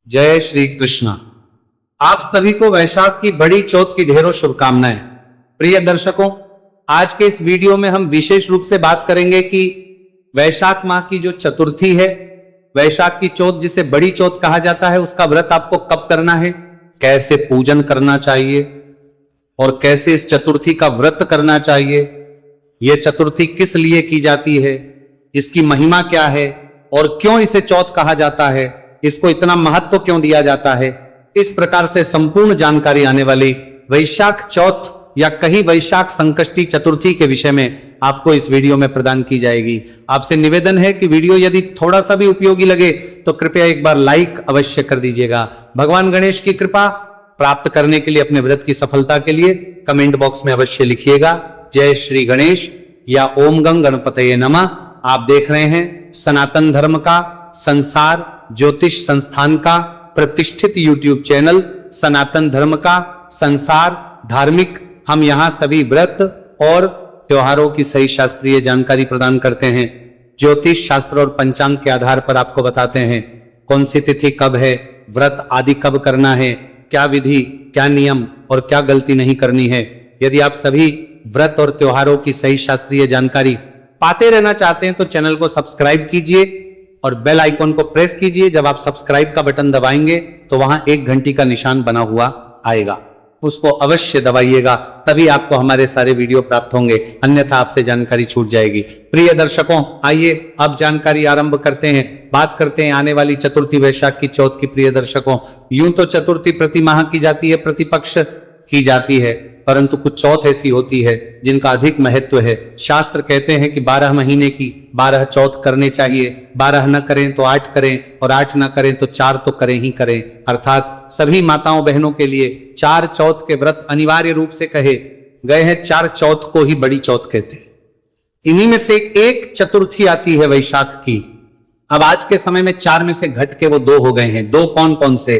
जय श्री कृष्ण। आप सभी को वैशाख की बड़ी चौथ की ढेरों शुभकामनाएं। प्रिय दर्शकों, आज के इस वीडियो में हम विशेष रूप से बात करेंगे कि वैशाख माह की जो चतुर्थी है, वैशाख की चौथ जिसे बड़ी चौथ कहा जाता है, उसका व्रत आपको कब करना है, कैसे पूजन करना चाहिए और कैसे इस चतुर्थी का व्रत करना चाहिए, यह चतुर्थी किस लिए की जाती है, इसकी महिमा क्या है और क्यों इसे चौथ कहा जाता है, इसको इतना महत्व क्यों दिया जाता है। इस प्रकार से संपूर्ण जानकारी आने वाली वैशाख चौथ या कहीं वैशाख संकष्टी चतुर्थी के विषय में आपको इस वीडियो में प्रदान की जाएगी। आपसे निवेदन है कि वीडियो यदि थोड़ा सा भी उपयोगी लगे तो कृपया एक बार लाइक अवश्य कर दीजिएगा। भगवान गणेश की कृपा प्राप्त करने के लिए, अपने व्रत की सफलता के लिए कमेंट बॉक्स में अवश्य लिखिएगा जय श्री गणेश या ओम गंग गणपतये नमः। आप देख रहे हैं सनातन धर्म का संसार ज्योतिष संस्थान का प्रतिष्ठित यूट्यूब चैनल सनातन धर्म का संसार धार्मिक। हम यहां सभी व्रत और त्योहारों की सही शास्त्रीय जानकारी प्रदान करते हैं। ज्योतिष शास्त्र और पंचांग के आधार पर आपको बताते हैं कौन सी तिथि कब है, व्रत आदि कब करना है, क्या विधि, क्या नियम और क्या गलती नहीं करनी है। यदि आप सभी व्रत और त्योहारों की सही शास्त्रीय जानकारी पाते रहना चाहते हैं तो चैनल को सब्सक्राइब कीजिए और बेल आइकॉन को प्रेस कीजिए। जब आप सब्सक्राइब का बटन दबाएंगे तो वहां एक घंटी का निशान बना हुआ आएगा, उसको अवश्य दबाइएगा, तभी आपको हमारे सारे वीडियो प्राप्त होंगे, अन्यथा आपसे जानकारी छूट जाएगी। प्रिय दर्शकों, आइए अब जानकारी आरंभ करते हैं। बात करते हैं आने वाली चतुर्थी वैशाख की चौथ की। प्रिय दर्शकों, यूं तो चतुर्थी प्रति माह की जाती है, प्रतिपक्ष की जाती है, परंतु कुछ चौथ ऐसी होती है जिनका अधिक महत्व है। शास्त्र कहते हैं कि 12 महीने की 12 चौथ करने चाहिए, 12 न करें तो 8 करें और 8 न करें तो 4 तो करें ही करें। अर्थात सभी माताओं बहनों के लिए 4 चौथ के व्रत अनिवार्य रूप से कहे गए हैं। 4 चौथ को ही बड़ी चौथ कहते हैं। इन्हीं में से एक चतुर्थी आती है वैशाख की। अब आज के समय में 4 में से घट के वो 2 हो गए हैं। 2 कौन कौन से?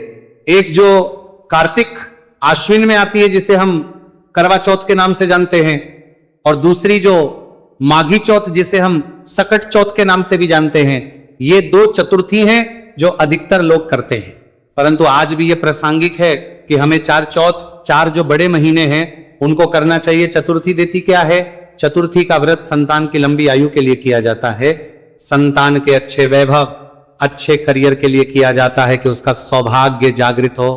एक जो कार्तिक आश्विन में आती है जिसे हम करवा चौथ के नाम से जानते हैं, और दूसरी जो माघी चौथ जिसे हम सकट चौथ के नाम से भी जानते हैं। ये 2 चतुर्थी हैं जो अधिकतर लोग करते हैं, परंतु आज भी ये प्रासंगिक है कि हमें 4 चौथ, 4 जो बड़े महीने हैं उनको करना चाहिए। चतुर्थी देती क्या है? चतुर्थी का व्रत संतान की लंबी आयु के लिए किया जाता है, संतान के अच्छे वैभव, अच्छे करियर के लिए किया जाता है कि उसका सौभाग्य जागृत हो।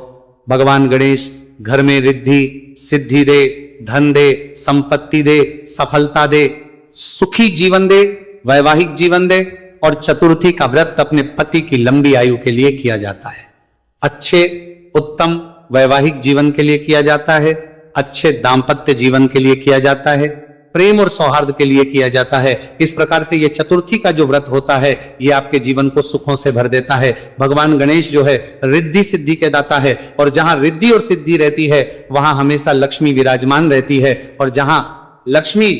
भगवान गणेश घर में रिद्धि सिद्धि दे, धन दे, संपत्ति दे, सफलता दे, सुखी जीवन दे, वैवाहिक जीवन दे। और चतुर्थी का व्रत अपने पति की लंबी आयु के लिए किया जाता है, अच्छे उत्तम वैवाहिक जीवन के लिए किया जाता है, अच्छे दाम्पत्य जीवन के लिए किया जाता है, प्रेम और सौहार्द के लिए किया जाता है। इस प्रकार से ये चतुर्थी का जो व्रत होता है ये आपके जीवन को सुखों से भर देता है। भगवान गणेश जो है रिद्धि सिद्धि के दाता है, और जहां रिद्धि और सिद्धि रहती है वहां हमेशा लक्ष्मी विराजमान रहती है, और जहां लक्ष्मी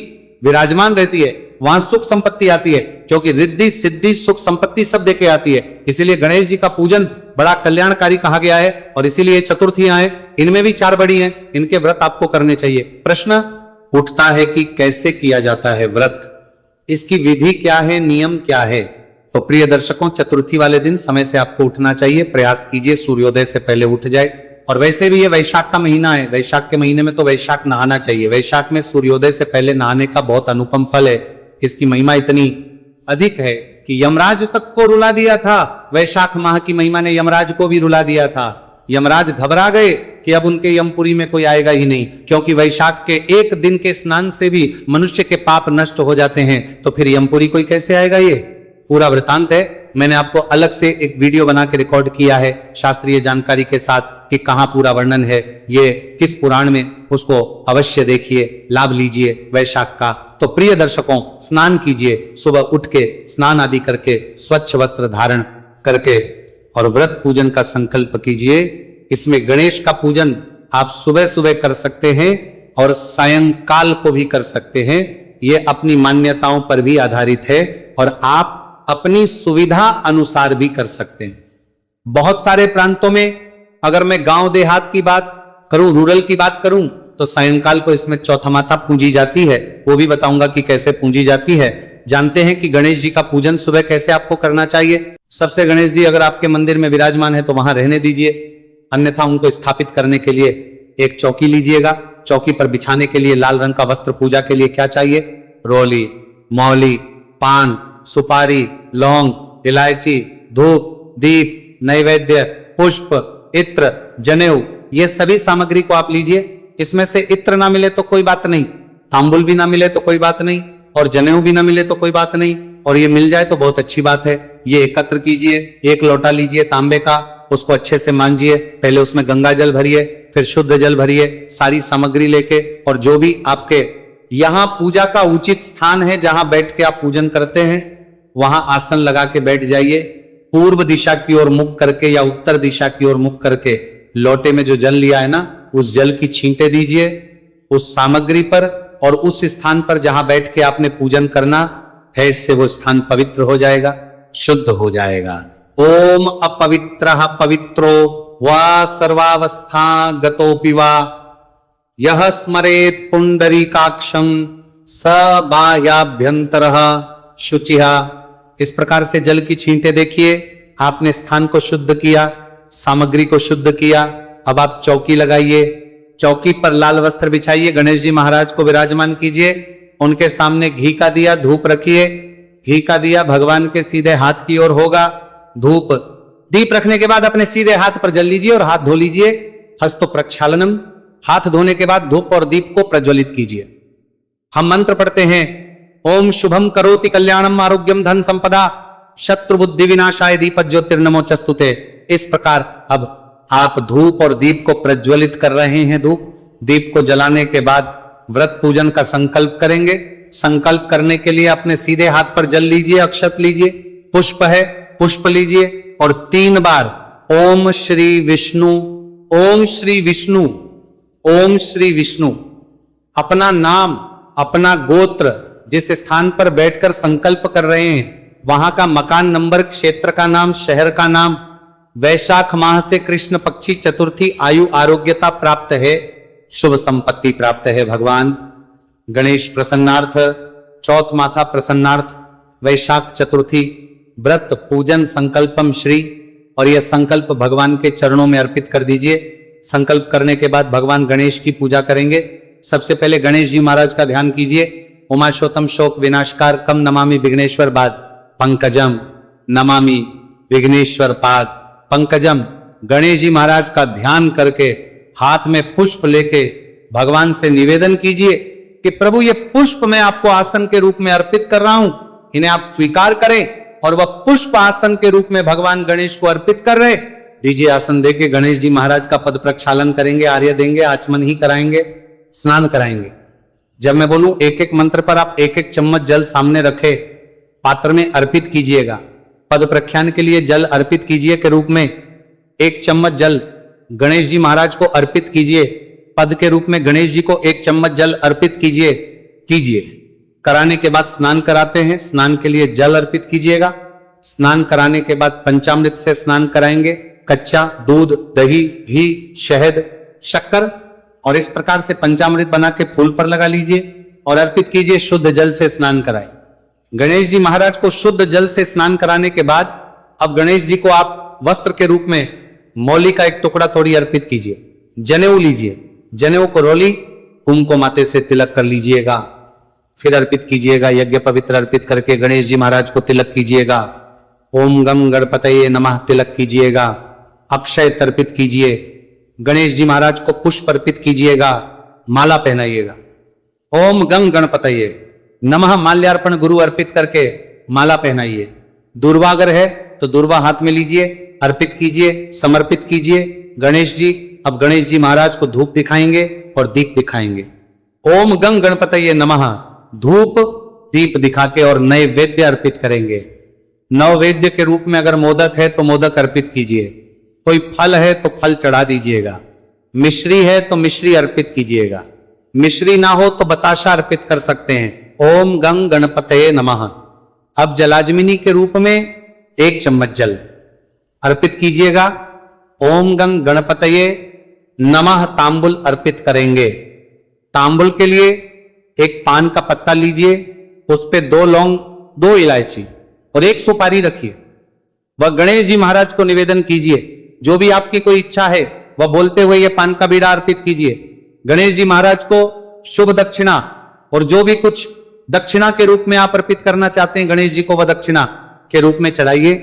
विराजमान रहती है वहां सुख संपत्ति आती है, क्योंकि रिद्धि सिद्धि सुख संपत्ति सब देके आती है। इसीलिए गणेश जी का पूजन बड़ा कल्याणकारी कहा गया है, और इसीलिए चतुर्थियां हैं, इनमें भी 4 बड़ी हैं, इनके व्रत आपको करने चाहिए। प्रश्न उठता है कि कैसे किया जाता है व्रत, इसकी विधि क्या है, नियम क्या है? तो प्रिय दर्शकों, चतुर्थी वाले दिन समय से आपको उठना चाहिए। प्रयास कीजिए सूर्योदय से पहले उठ जाए। और वैसे भी ये वैशाख का महीना है, वैशाख के महीने में तो वैशाख नहाना चाहिए। वैशाख में सूर्योदय से पहले नहाने का बहुत अनुपम फल है। इसकी महिमा इतनी अधिक है कि यमराज तक को रुला दिया था। वैशाख माह की महिमा ने यमराज को भी रुला दिया था। यमराज घबरा गए कि अब उनके यमपुरी में कोई आएगा ही नहीं, क्योंकि वैशाख के एक दिन के स्नान से भी मनुष्य के पाप नष्ट हो जाते हैं, तो फिर यमपुरी कोई कैसे आएगा? ये पूरा वृतांत है। मैंने आपको अलग से एक वीडियो बना के रिकॉर्ड किया है शास्त्रीय जानकारी के साथ कि कहां पूरा वर्णन है, ये किस पुराण में, उसको अवश्य देखिए, लाभ लीजिए वैशाख का। तो प्रिय दर्शकों, स्नान कीजिए, सुबह उठ के स्नान आदि करके स्वच्छ वस्त्र धारण करके और व्रत पूजन का संकल्प कीजिए। इसमें गणेश का पूजन आप सुबह सुबह कर सकते हैं और सायंकाल को भी कर सकते हैं। यह अपनी मान्यताओं पर भी आधारित है और आप अपनी सुविधा अनुसार भी कर सकते हैं। बहुत सारे प्रांतों में, अगर मैं गांव देहात की बात करूं, रूरल की बात करूं, तो सायंकाल को इसमें चौथा माता पूजी जाती है। वो भी बताऊंगा कि कैसे पूजी जाती है। जानते हैं कि गणेश जी का पूजन सुबह कैसे आपको करना चाहिए। सबसे गणेश जी अगर आपके मंदिर में विराजमान है तो वहां रहने दीजिए, अन्यथा उनको स्थापित करने के लिए एक चौकी लीजिएगा। चौकी पर बिछाने के लिए लाल रंग का वस्त्र, पूजा के लिए क्या चाहिए, रोली, मौली, पान, सुपारी, लौंग, इलायची, धूप, दीप, नैवेद्य, पुष्प, इत्र, जनेऊ, ये सभी सामग्री को आप लीजिए। इसमें से इत्र ना मिले तो कोई बात नहीं, तांबुल भी ना मिले तो कोई बात नहीं, और जनेऊ भी ना मिले तो कोई बात नहीं, और ये मिल जाए तो बहुत अच्छी बात है। ये एकत्र कीजिए, एक लोटा लीजिए तांबे का, उसको अच्छे से मांजिए, पहले उसमें गंगा जल भरिए, फिर शुद्ध जल भरिए, सारी सामग्री लेके, और जो भी आपके यहाँ पूजा का उचित स्थान है जहां बैठ के आप पूजन करते हैं वहां आसन लगा के बैठ जाइए। पूर्व दिशा की ओर मुख करके या उत्तर दिशा की ओर मुख करके लोटे में जो जल लिया है ना, उस जल की छींटे दीजिए उस सामग्री पर, और उस स्थान पर जहां बैठ के आपने पूजन करना है, इससे वो स्थान पवित्र हो जाएगा, शुद्ध हो जाएगा। ओम अपवित्रः पवित्रो वा सर्वावस्था गतोपि वा यह स्मरेत पुंडरीकाक्षं स बाह्याभ्यंतरः शुचिहा। इस प्रकार से जल की छींटे देखिए, आपने स्थान को शुद्ध किया, सामग्री को शुद्ध किया। अब आप चौकी लगाइए, चौकी पर लाल वस्त्र बिछाइए, गणेश जी महाराज को विराजमान कीजिए, उनके सामने घी का दिया, धूप रखिए। घी का दिया भगवान के सीधे हाथ की ओर होगा, धूप दीप रखने के बाद अपने सीधे हाथ पर जल लीजिए और हाथ धो लीजिए। हस्तो प्रक्षालनम, हाथ धोने के बाद धूप और दीप को प्रज्वलित कीजिए। हम मंत्र पढ़ते हैं, ओम शुभम करोति कल्याणम आरोग्यम धन संपदा शत्रु बुद्धि विनाशाय दीप ज्योतिर्नमोचस्तुते। इस प्रकार अब आप धूप और दीप को प्रज्वलित कर रहे हैं। धूप दीप को जलाने के बाद व्रत पूजन का संकल्प करेंगे। संकल्प करने के लिए अपने सीधे हाथ पर जल लीजिए, अक्षत लीजिए, पुष्प है पुष्प लीजिए, और 3 बार ओम श्री विष्णु, ओम श्री विष्णु, ओम श्री विष्णु, अपना नाम, अपना गोत्र, जिस स्थान पर बैठकर संकल्प कर रहे हैं वहां का मकान नंबर, क्षेत्र का नाम, शहर का नाम, वैशाख माह से कृष्ण पक्षी चतुर्थी आयु आरोग्यता प्राप्त है, शुभ संपत्ति प्राप्त है। भगवान गणेश प्रसन्नार्थ, चौथ माथा प्रसन्नार्थ, वैशाख चतुर्थी व्रत पूजन संकल्पम श्री, और यह संकल्प भगवान के चरणों में अर्पित कर दीजिए। संकल्प करने के बाद भगवान गणेश की पूजा करेंगे। सबसे पहले गणेश जी महाराज का ध्यान कीजिए। उमाशोतम शोक विनाशकार कम नमामि विघ्नेश्वर पाद पंकजम, नमामि विघ्नेश्वर पाद पंकजम। गणेश जी महाराज का ध्यान करके हाथ में पुष्प लेके भगवान से निवेदन कीजिए कि प्रभु ये पुष्प मैं आपको आसन के रूप में अर्पित कर रहा हूं, इन्हें आप स्वीकार करें। और वह पुष्प आसन के रूप में भगवान गणेश को अर्पित कर रहे। दीजिए आसन देके गणेश जी महाराज का पद प्रक्षालन करेंगे, आर्य देंगे, आचमन ही कराएंगे, स्नान कराएंगे। जब मैं बोलूं एक एक मंत्र पर आप एक एक चम्मच जल सामने रखे पात्र में अर्पित कीजिएगा। पद प्रख्यान के लिए जल अर्पित कीजिए के रूप में 1 चम्मच जल गणेश जी महाराज को अर्पित कीजिए। पद के रूप में गणेश जी को 1 चम्मच जल अर्पित कीजिए। कराने के बाद स्नान कराते हैं, स्नान के लिए जल अर्पित कीजिएगा। स्नान कराने के बाद पंचामृत से स्नान कराएंगे, कच्चा दूध, दही, घी, शहद, शक्कर, और इस प्रकार से पंचामृत बना के फूल पर लगा लीजिए और अर्पित कीजिए। शुद्ध जल से स्नान कराएं। गणेश जी महाराज को शुद्ध जल से स्नान कराने के बाद अब गणेश जी को आप वस्त्र के रूप में मौली का 1 टुकड़ा थोड़ी अर्पित कीजिए। जनेऊ लीजिए, जनेऊ को रोली कुमकुम माते से तिलक कर लीजिएगा, फिर अर्पित कीजिएगा। यज्ञ पवित्र अर्पित करके गणेश जी महाराज को तिलक कीजिएगा। ओम गम गणपतये नमः तिलक कीजिएगा। अक्षय तर्पित कीजिए। गणेश जी महाराज को पुष्प अर्पित कीजिएगा, माला पहनाइएगा। ओम गंग गणपतये नमः माल्यार्पण गुरु अर्पित करके माला पहनाइए। दूर्वा अगर है तो दूर्वा हाथ में लीजिए, अर्पित कीजिए, समर्पित कीजिए। गणेश जी अब गणेश जी महाराज को धूप दिखाएंगे और दीप दिखाएंगे। ओम गंग गणपतये नमः धूप दीप दिखा के और नैवेद्य अर्पित करेंगे। नैवेद्य के रूप में अगर मोदक है तो मोदक अर्पित कीजिए, कोई फल है तो फल चढ़ा दीजिएगा, मिश्री है तो मिश्री अर्पित कीजिएगा, मिश्री ना हो तो बताशा अर्पित कर सकते हैं। ओम गंग गणपतये नमः। अब जलाजमिनी के रूप में 1 चम्मच जल अर्पित कीजिएगा। ओम गंग गणपतये नमः तांबुल अर्पित करेंगे। तांबुल के लिए 1 पान का पत्ता लीजिए, उस पे 2 लौंग 2 इलायची और 1 सुपारी रखिए। वह गणेश जी महाराज को निवेदन कीजिए। जो भी आपकी कोई इच्छा है वह बोलते हुए यह पान का बीड़ा अर्पित कीजिए। गणेश जी महाराज को शुभ दक्षिणा और जो भी कुछ दक्षिणा के रूप में आप अर्पित करना चाहते हैं गणेश जी को, वह दक्षिणा के रूप में चढ़ाइए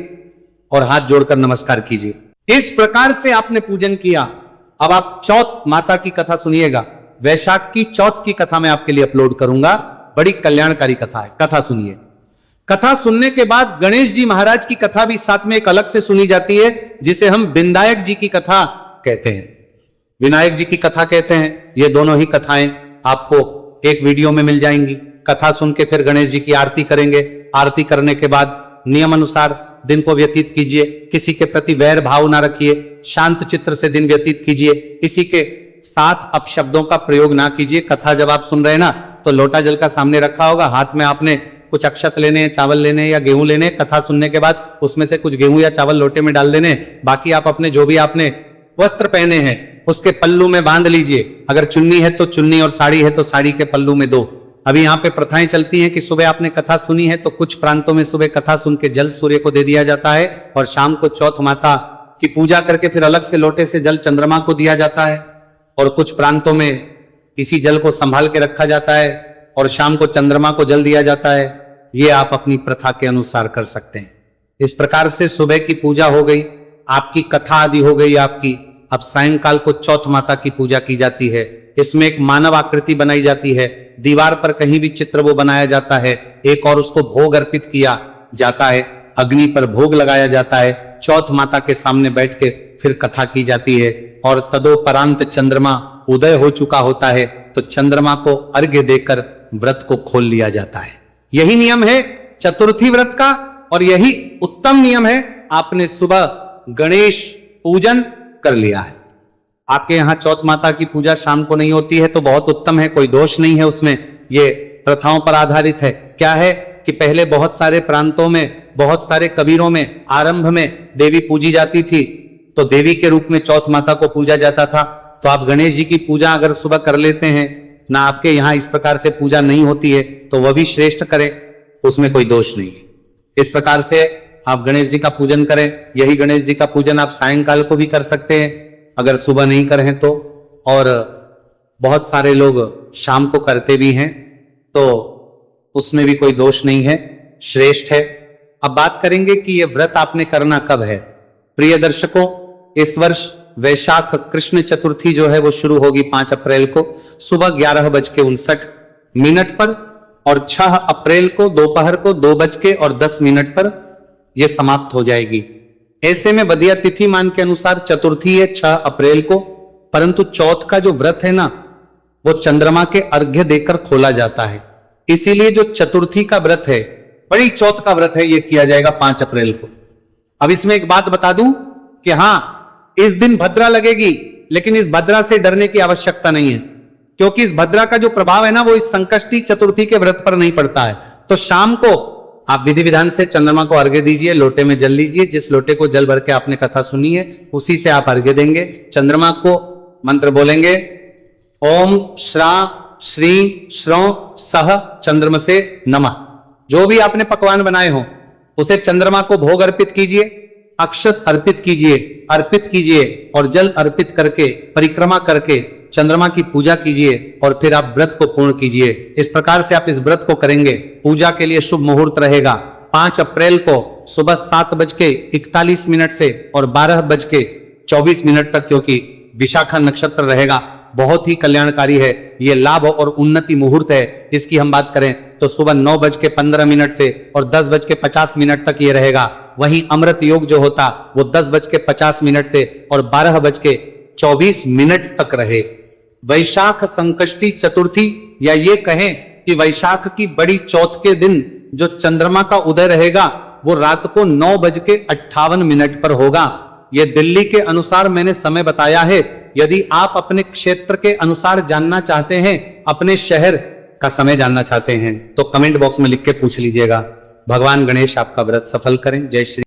और हाथ जोड़कर नमस्कार कीजिए। इस प्रकार से आपने पूजन किया। अब आप चौथ माता की कथा सुनिएगा। वैशाख की चौथ की कथा मैं आपके लिए अपलोड करूंगा। बड़ी कल्याणकारी कथा है, कथा सुनिए। कथा सुनने के बाद गणेश जी महाराज की कथा भी साथ में एक अलग से सुनी जाती है, जिसे हम विनायक जी की कथा कहते हैं। विनायक जी की कथा कहते हैं। ये दोनों ही कथाएं आपको एक वीडियो में मिल जाएंगी। कथा सुन के फिर गणेश जी की आरती करेंगे। आरती करने के बाद नियम अनुसार दिन को व्यतीत कीजिए। किसी के प्रति वैर भाव ना रखिए, शांत चित्र से दिन व्यतीत कीजिए। किसी के साथ अपशब्दों का प्रयोग ना कीजिए। कथा जब आप सुन रहे हैं ना, तो लोटा जल का सामने रखा होगा, हाथ में आपने कुछ अक्षत लेने, चावल लेने या गेहूं लेने। कथा सुनने के बाद उसमें से कुछ गेहूं या चावल लोटे में डाल देने। बाकी आप अपने जो भी आपने वस्त्र पहने हैं उसके पल्लू में बांध लीजिए। अगर चुन्नी है तो चुन्नी और साड़ी है तो साड़ी के पल्लू में दो। अभी यहाँ पे प्रथाएं चलती हैं कि सुबह आपने कथा सुनी है तो कुछ प्रांतों में सुबह कथा सुन के जल सूर्य को दे दिया जाता है और शाम को चौथ माता की पूजा करके फिर अलग से लोटे से जल चंद्रमा को दिया जाता है। और कुछ प्रांतों में इसी जल को संभाल के रखा जाता है और शाम को चंद्रमा को जल दिया जाता है। ये आप अपनी प्रथा के अनुसार कर सकते हैं। इस प्रकार से सुबह की पूजा हो गई, आपकी कथा आदि हो गई आपकी। अब सायंकाल को चौथ माता की पूजा की जाती है। इसमें एक मानव आकृति बनाई जाती है। दीवार पर कहीं भी चित्र वो बनाया जाता है। एक और उसको भोग अर्पित किया जाता है। अग्नि पर भोग लगाया जाता है। चौथ माता के सामने बैठ के फिर कथा की जाती है और तदोपरांत चंद्रमा उदय हो चुका होता है तो चंद्रमा को अर्घ्य देकर व्रत को खोल लिया जाता है। यही नियम है चतुर्थी व्रत का और यही उत्तम नियम है। आपने सुबह गणेश पूजन कर लिया है। आपके यहाँ चौथ माता की पूजा शाम को नहीं होती है तो बहुत उत्तम है, कोई दोष नहीं है उसमें। ये प्रथाओं पर आधारित है। क्या है कि पहले बहुत सारे प्रांतों में, बहुत सारे कबीरों में आरंभ में देवी पूजी जाती थी तो देवी के रूप में चौथ माता को पूजा जाता था। तो आप गणेश जी की पूजा अगर सुबह कर लेते हैं ना, आपके यहाँ इस प्रकार से पूजा नहीं होती है तो वह भी श्रेष्ठ करें, उसमें कोई दोष नहीं है। इस प्रकार से आप गणेश जी का पूजन करें। यही गणेश जी का पूजन आप सायंकाल को भी कर सकते हैं अगर सुबह नहीं करें तो। और बहुत सारे लोग शाम को करते भी हैं तो उसमें भी कोई दोष नहीं है, श्रेष्ठ है। अब बात करेंगे कि यह व्रत आपने करना कब है। प्रिय दर्शकों, इस वर्ष वैशाख कृष्ण चतुर्थी जो है वो शुरू होगी 5 अप्रैल को सुबह 11:59 पर और 6 अप्रैल को दोपहर को 2:10 पर यह समाप्त हो जाएगी। ऐसे में बदिया तिथि मान के अनुसार चतुर्थी है 6 अप्रैल को, परंतु चौथ का जो व्रत है ना वो चंद्रमा के अर्घ्य देकर खोला जाता है। इसीलिए जो चतुर्थी का व्रत है, बड़ी चौथ का व्रत है, यह किया जाएगा 5 अप्रैल को। अब इसमें एक बात बता दूं कि हां, इस दिन भद्रा लगेगी, लेकिन इस भद्रा से डरने की आवश्यकता नहीं है, क्योंकि इस भद्रा का जो प्रभाव है ना वो इस संकष्टी चतुर्थी के व्रत पर नहीं पड़ता है। तो शाम को आप विधि विधान से चंद्रमा को अर्घ्य दीजिए, लोटे में जल लीजिए। जिस लोटे को जल भर के आपने कथा सुनी है उसी से आप अर्घ्य देंगे। चंद्रमा को मंत्र बोलेंगे, ओम श्रा श्री श्रौ सह चंद्रमसे नमः। जो भी आपने पकवान बनाए हो उसे चंद्रमा को भोग अर्पित कीजिए, अक्षत अर्पित कीजिए और जल अर्पित करके परिक्रमा करके चंद्रमा की पूजा कीजिए और फिर आप व्रत को पूर्ण कीजिए। इस प्रकार से आप इस व्रत को करेंगे। पूजा के लिए शुभ मुहूर्त रहेगा 5 अप्रैल को सुबह 7:41 से और 12:24 तक, क्योंकि विशाखा नक्षत्र रहेगा। बहुत ही कल्याणकारी है, ये लाभ और उन्नति मुहूर्त है। इसकी हम बात करें तो सुबह 9:15 से और 10:50 तक ये रहेगा। वहीं अमृत योग जो होता वो 10:50 से और 12:24 तक रहे। वैशाख संकष्टी चतुर्थी, या ये कहें कि वैशाख की बड़ी चौथ के दिन जो चंद्रमा का उदय रहेगा वो रात को 9:58 पर होगा। ये दिल्ली के अनुसार मैंने समय बताया है। यदि आप अपने क्षेत्र के अनुसार जानना चाहते हैं, अपने शहर का समय जानना चाहते हैं तो कमेंट बॉक्स में लिख के पूछ लीजिएगा। भगवान गणेश आपका व्रत सफल करें। जय श्री